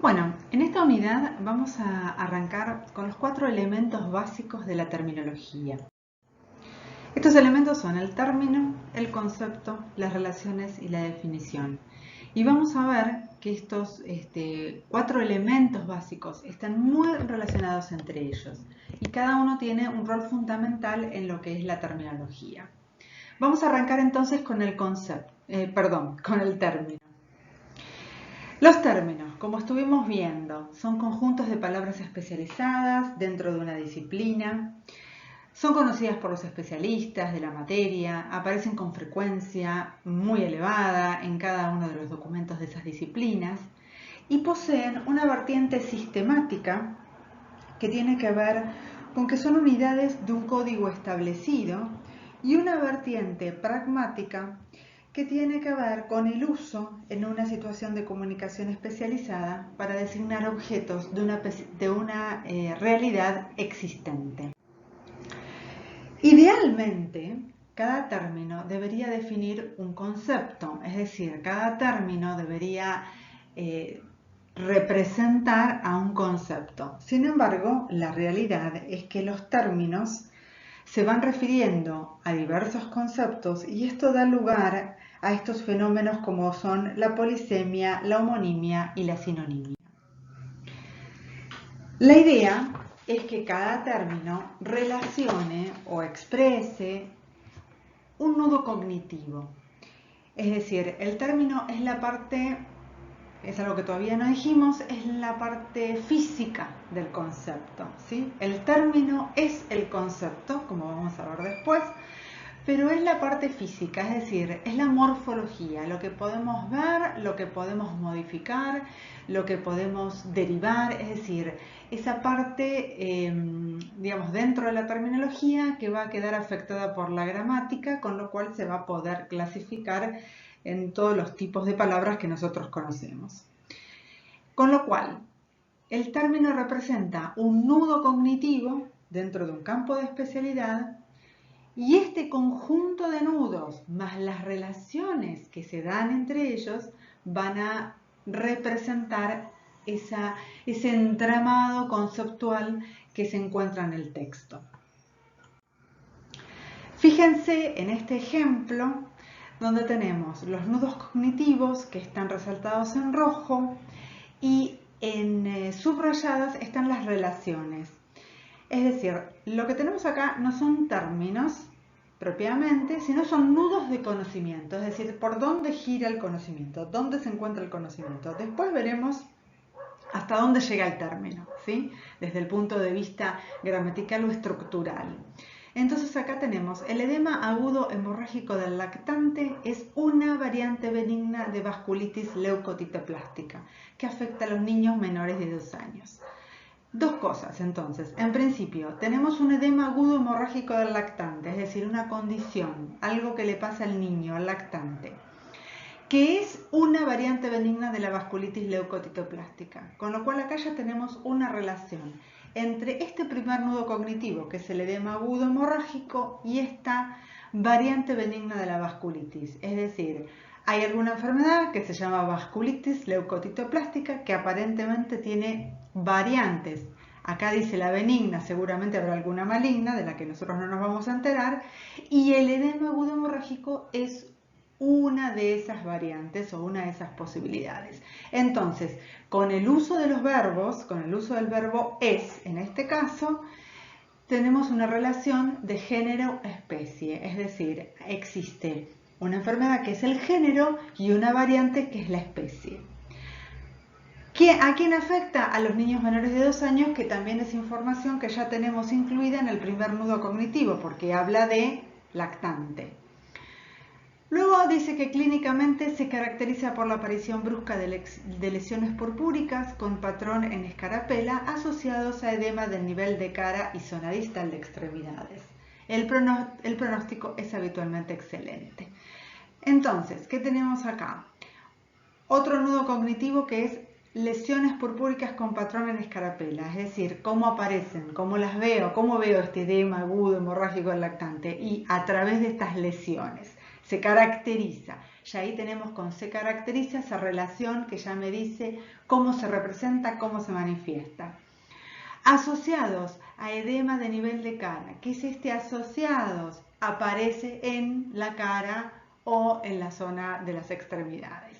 Bueno, en esta unidad vamos a arrancar con los 4 elementos básicos de la terminología. Estos elementos son el término, el concepto, las relaciones y la definición. Y vamos a ver que estos 4 elementos básicos están muy relacionados entre ellos y cada uno tiene un rol fundamental en lo que es la terminología. Vamos a arrancar entonces con el con el término. Los términos, como estuvimos viendo, son conjuntos de palabras especializadas dentro de una disciplina. Son conocidas por los especialistas de la materia, aparecen con frecuencia muy elevada en cada uno de los documentos de esas disciplinas y poseen una vertiente sistemática que tiene que ver con que son unidades de un código establecido y una vertiente pragmática que tiene que ver con el uso en una situación de comunicación especializada para designar objetos de una realidad existente. Idealmente, cada término debería definir un concepto, es decir, cada término debería representar a un concepto. Sin embargo, la realidad es que los términos se van refiriendo a diversos conceptos y esto da lugar a estos fenómenos como son la polisemia, la homonimia y la sinonimia. La idea es que cada término relacione o exprese un nudo cognitivo. Es decir, el término es la parte, es algo que todavía no dijimos, es la parte física del concepto, ¿sí? El término es el concepto, como vamos a ver después, pero es la parte física, es decir, es la morfología, lo que podemos ver, lo que podemos modificar, lo que podemos derivar, es decir, esa parte, digamos, dentro de la terminología que va a quedar afectada por la gramática, con lo cual se va a poder clasificar en todos los tipos de palabras que nosotros conocemos. Con lo cual, el término representa un nudo cognitivo dentro de un campo de especialidad y este conjunto de nudos más las relaciones que se dan entre ellos van a representar ese entramado conceptual que se encuentra en el texto. Fíjense en este ejemplo donde tenemos los nudos cognitivos que están resaltados en rojo y en subrayadas están las relaciones. Es decir, lo que tenemos acá no son términos propiamente, sino son nudos de conocimiento, es decir, por dónde gira el conocimiento, dónde se encuentra el conocimiento. Después veremos hasta dónde llega el término, ¿sí? Desde el punto de vista gramatical o estructural. Entonces acá tenemos el edema agudo hemorrágico del lactante es una variante benigna de vasculitis leucocitoplástica que afecta a los niños menores de 2 años. Dos cosas, entonces. En principio, tenemos un edema agudo hemorrágico del lactante, es decir, una condición, algo que le pasa al niño, al lactante, que es una variante benigna de la vasculitis leucocitoplástica, con lo cual acá ya tenemos una relación entre este primer nudo cognitivo, que es el edema agudo hemorrágico, y esta variante benigna de la vasculitis, es decir, hay alguna enfermedad que se llama vasculitis leucocitoplástica que aparentemente tiene variantes. Acá dice la benigna, seguramente habrá alguna maligna de la que nosotros no nos vamos a enterar. Y el edema agudo hemorrágico es una de esas variantes o una de esas posibilidades. Entonces, con el uso de los verbos, con el uso del verbo es, en este caso, tenemos una relación de género-especie, es decir, existe una enfermedad que es el género y una variante que es la especie. ¿A quién afecta? A los niños menores de 2 años, que también es información que ya tenemos incluida en el primer nudo cognitivo, porque habla de lactante. Luego dice que clínicamente se caracteriza por la aparición brusca de lesiones purpúricas con patrón en escarapela asociados a edema del nivel de cara y zona distal de extremidades. El pronóstico es habitualmente excelente. Entonces, ¿qué tenemos acá? Otro nudo cognitivo que es lesiones purpúricas con patrón en escarapela, es decir, cómo aparecen, cómo las veo, cómo veo este edema agudo hemorrágico del lactante y a través de estas lesiones. se caracteriza. Ya ahí tenemos con se caracteriza esa relación que ya me dice cómo se representa, cómo se manifiesta. Asociados a edema de nivel de cara. ¿Qué es este asociados? Aparece en la cara o en la zona de las extremidades.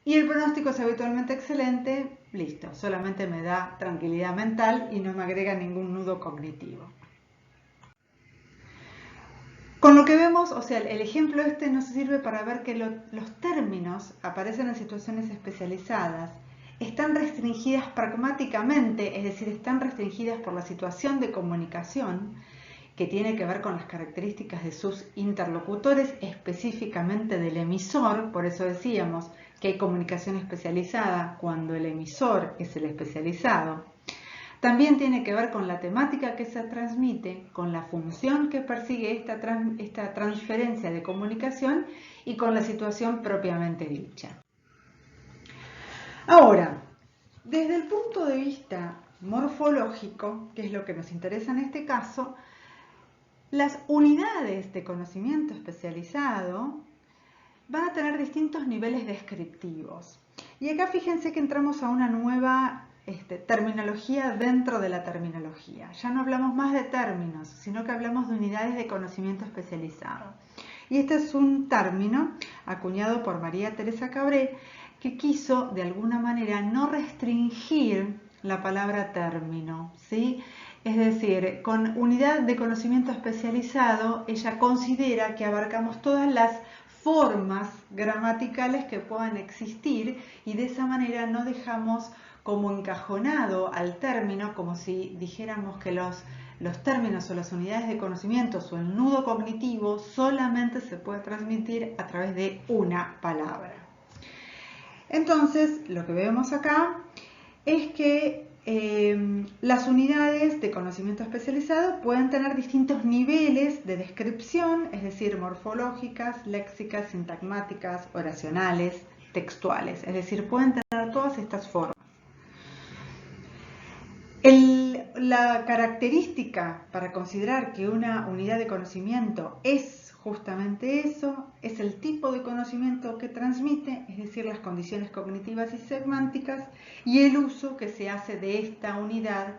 Y el pronóstico es habitualmente excelente, listo, solamente me da tranquilidad mental y no me agrega ningún nudo cognitivo. Con lo que vemos, o sea, el ejemplo este nos sirve para ver que los términos aparecen en situaciones especializadas, están restringidas pragmáticamente, es decir, están restringidas por la situación de comunicación que tiene que ver con las características de sus interlocutores, específicamente del emisor. Por eso decíamos que hay comunicación especializada cuando el emisor es el especializado. También tiene que ver con la temática que se transmite, con la función que persigue esta transferencia de comunicación y con la situación propiamente dicha. Ahora, desde el punto de vista morfológico, que es lo que nos interesa en este caso, las unidades de conocimiento especializado van a tener distintos niveles descriptivos. Y acá fíjense que entramos a una nueva terminología dentro de la terminología. Ya no hablamos más de términos, sino que hablamos de unidades de conocimiento especializado. Y este es un término acuñado por María Teresa Cabré, que quiso de alguna manera no restringir la palabra término, ¿sí? Es decir, con unidad de conocimiento especializado, ella considera que abarcamos todas las formas gramaticales que puedan existir y de esa manera no dejamos como encajonado al término, como si dijéramos que los términos o las unidades de conocimiento o el nudo cognitivo solamente se puede transmitir a través de una palabra. Entonces, lo que vemos acá es que las unidades de conocimiento especializado pueden tener distintos niveles de descripción, es decir, morfológicas, léxicas, sintagmáticas, oracionales, textuales, es decir, pueden tener todas estas formas. La característica para considerar que una unidad de conocimiento es justamente eso, es el tipo de conocimiento que transmite, es decir, las condiciones cognitivas y semánticas, y el uso que se hace de esta unidad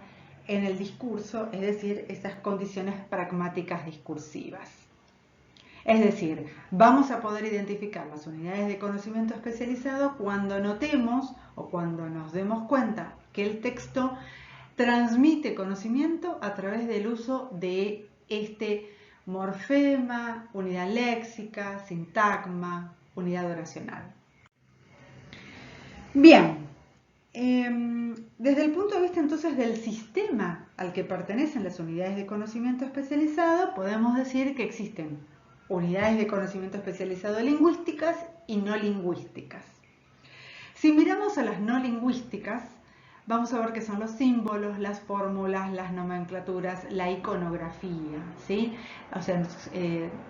en el discurso, es decir, esas condiciones pragmáticas discursivas. Es decir, vamos a poder identificar las unidades de conocimiento especializado cuando notemos o cuando nos demos cuenta que el texto transmite conocimiento a través del uso de este morfema, unidad léxica, sintagma, unidad oracional. Bien, desde el punto de vista entonces del sistema al que pertenecen las unidades de conocimiento especializado, podemos decir que existen unidades de conocimiento especializado lingüísticas y no lingüísticas. Si miramos a las no lingüísticas, vamos a ver que son los símbolos, las fórmulas, las nomenclaturas, la iconografía, ¿sí? O sea,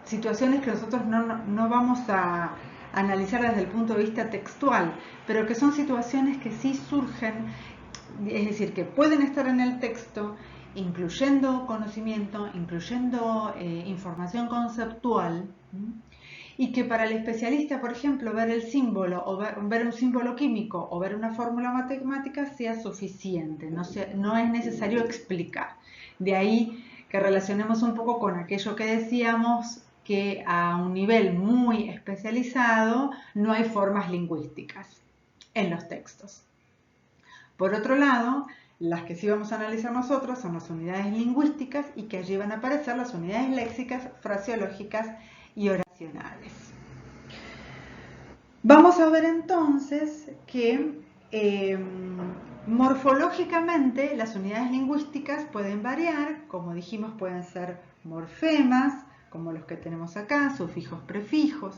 situaciones que nosotros no vamos a analizar desde el punto de vista textual, pero que son situaciones que sí surgen, es decir, que pueden estar en el texto, incluyendo conocimiento, incluyendo información conceptual, y que para el especialista, por ejemplo, ver el símbolo o ver un símbolo químico o ver una fórmula matemática sea suficiente, no es necesario explicar. De ahí que relacionemos un poco con aquello que decíamos, que a un nivel muy especializado no hay formas lingüísticas en los textos. Por otro lado, las que sí vamos a analizar nosotros son las unidades lingüísticas y que allí van a aparecer las unidades léxicas, fraseológicas y oracionales. Vamos a ver entonces que morfológicamente las unidades lingüísticas pueden variar, como dijimos, pueden ser morfemas, como los que tenemos acá, sufijos, prefijos,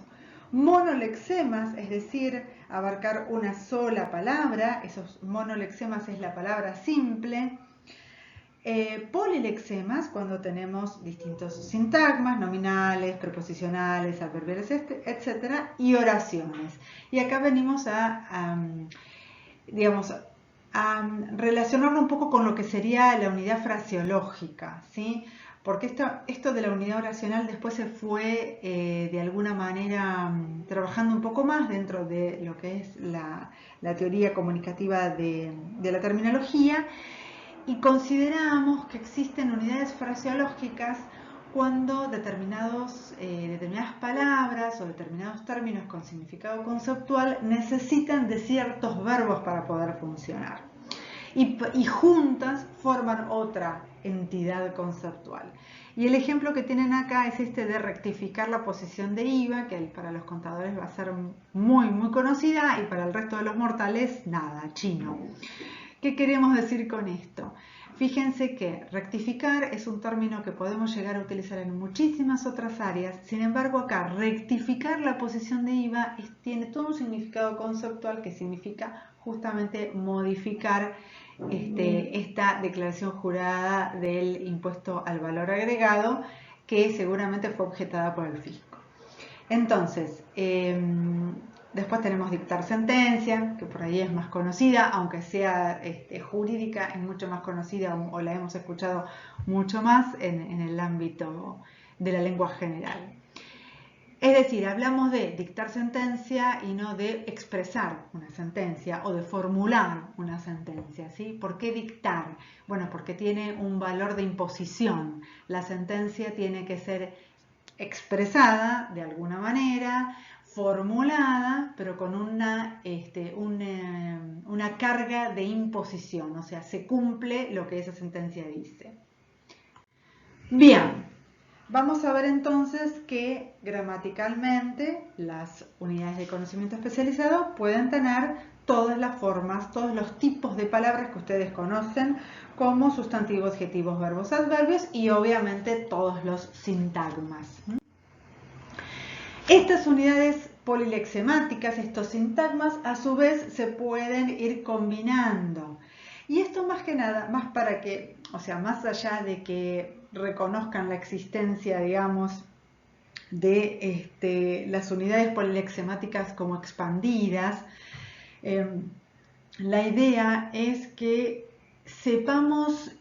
monolexemas, es decir, abarcar una sola palabra, esos monolexemas es la palabra simple, polilexemas, cuando tenemos distintos sintagmas, nominales, preposicionales, adverbiales, etc., y oraciones. Y acá venimos a digamos, a relacionarlo un poco con lo que sería la unidad fraseológica, ¿sí? Porque esto de la unidad oracional después se fue de alguna manera trabajando un poco más dentro de lo que es la teoría comunicativa de la terminología, y consideramos que existen unidades fraseológicas cuando determinadas palabras o determinados términos con significado conceptual necesitan de ciertos verbos para poder funcionar. Y juntas forman otra entidad conceptual. Y el ejemplo que tienen acá es este de rectificar la posición de IVA, que para los contadores va a ser muy, muy conocida, y para el resto de los mortales, nada, chino. ¿Qué queremos decir con esto? Fíjense que rectificar es un término que podemos llegar a utilizar en muchísimas otras áreas. Sin embargo, acá rectificar la posición de IVA tiene todo un significado conceptual que significa justamente modificar esta declaración jurada del impuesto al valor agregado, que seguramente fue objetada por el fisco. Entonces, después tenemos dictar sentencia, que por ahí es más conocida, aunque sea jurídica, es mucho más conocida o la hemos escuchado mucho más en el ámbito de la lengua general. Es decir, hablamos de dictar sentencia y no de expresar una sentencia o de formular una sentencia, ¿sí? ¿Por qué dictar? Bueno, porque tiene un valor de imposición. La sentencia tiene que ser expresada de alguna manera, formulada, pero con una carga de imposición, o sea, se cumple lo que esa sentencia dice. Bien, vamos a ver entonces que gramaticalmente las unidades de conocimiento especializado pueden tener todas las formas, todos los tipos de palabras que ustedes conocen, como sustantivo, adjetivos, verbos, adverbios y obviamente todos los sintagmas. Estas unidades polilexemáticas, estos sintagmas, a su vez se pueden ir combinando. Y esto más que nada, más para que, o sea, más allá de que reconozcan la existencia, digamos, de las unidades polilexemáticas como expandidas, la idea es que sepamos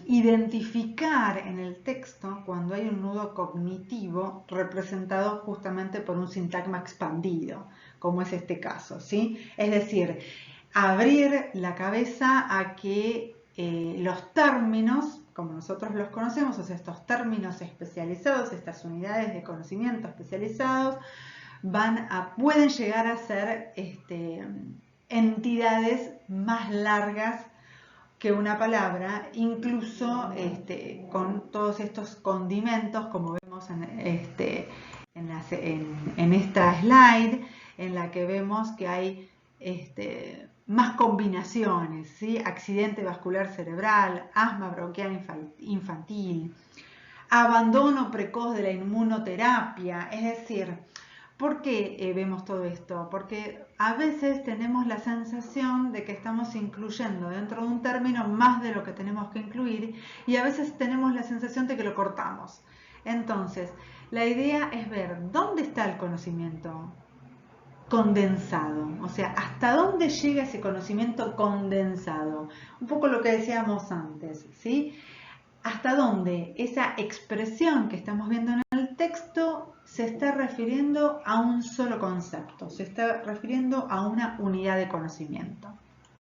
identificar en el texto cuando hay un nudo cognitivo representado justamente por un sintagma expandido, como es este caso, ¿sí? Es decir, abrir la cabeza a que los términos, como nosotros los conocemos, o sea, estos términos especializados, estas unidades de conocimiento especializados, pueden llegar a ser entidades más largas que una palabra, incluso con todos estos condimentos, como vemos en esta slide, en la que vemos que hay más combinaciones, ¿sí? Accidente vascular cerebral, asma bronquial infantil, abandono precoz de la inmunoterapia, es decir, ¿por qué vemos todo esto? Porque a veces tenemos la sensación de que estamos incluyendo dentro de un término más de lo que tenemos que incluir y a veces tenemos la sensación de que lo cortamos. Entonces, la idea es ver dónde está el conocimiento condensado, o sea, hasta dónde llega ese conocimiento condensado. Un poco lo que decíamos antes, ¿sí? Hasta dónde esa expresión que estamos viendo en el texto se está refiriendo a un solo concepto, se está refiriendo a una unidad de conocimiento.